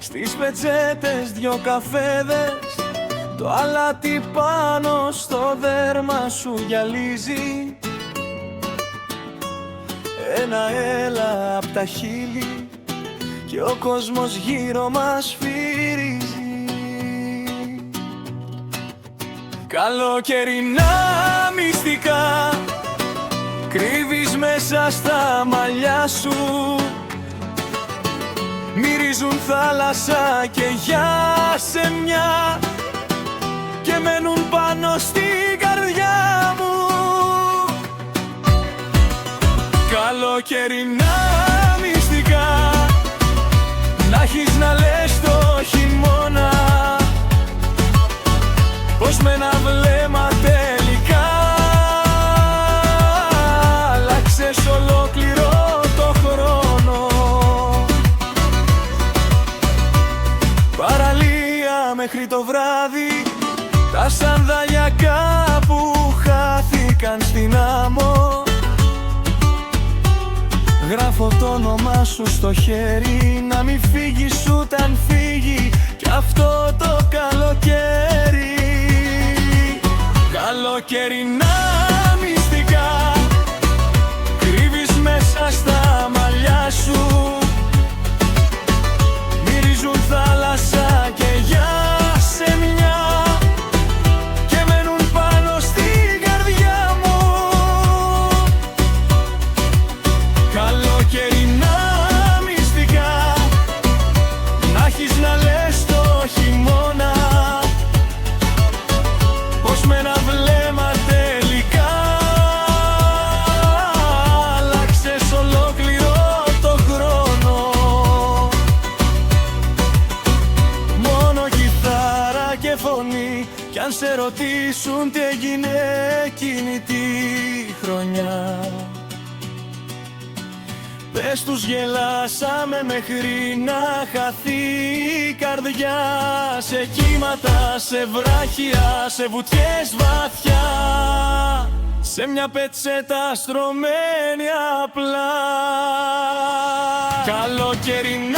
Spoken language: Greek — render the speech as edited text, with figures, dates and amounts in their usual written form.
στις πετσέτες δυο καφέδες, το αλάτι πάνω στο δέρμα σου γυαλίζει. Ένα έλα απ' τα χείλη και ο κόσμος γύρω μας φυρίζει. Καλοκαιρινά μυστικά κρύβεις μέσα στα μαλλιά σου, μυρίζουν θάλασσα και γιασεμιά και μένουν πάνω στην καρδιά μου. Καλοκαιρινά μυστικά να έχεις να λες το χειμώνα, πως με ένα βλέμμα τελικά άλλαξες ολόκληρο το χρόνο. Παραλία μέχρι το βράδυ, τα σανδάλια κάπου χάθηκαν στην άμμο. Γράφω το όνομά σου στο χέρι, να μην φύγεις ούτε αν φύγει κι αυτό το καλοκαίρι. Καλοκαιρινά μυστικά κρύβεις μέσα στα μαλλιά σου, μυρίζουν θάλασσα και γιασεμιά και μένουν πάνω στην καρδιά μου. Καλοκαιρινά μυστικά να έχεις να λες το χειμώνα, πως με ένα βλέμμα τελικά άλλαξες ολόκληρο το χρόνο. Μόνο κιθάρα και φωνή, κι αν σε ρωτήσουν τι έγινε εκείνη τη χρονιά, πες τους γελάσαμε μέχρι να χαθεί η καρδιά, σε κύματα, σε βράχια, σε βουτιές βαθιά, σε μια πετσέτα στρωμένη απλά. Καλοκαιρινά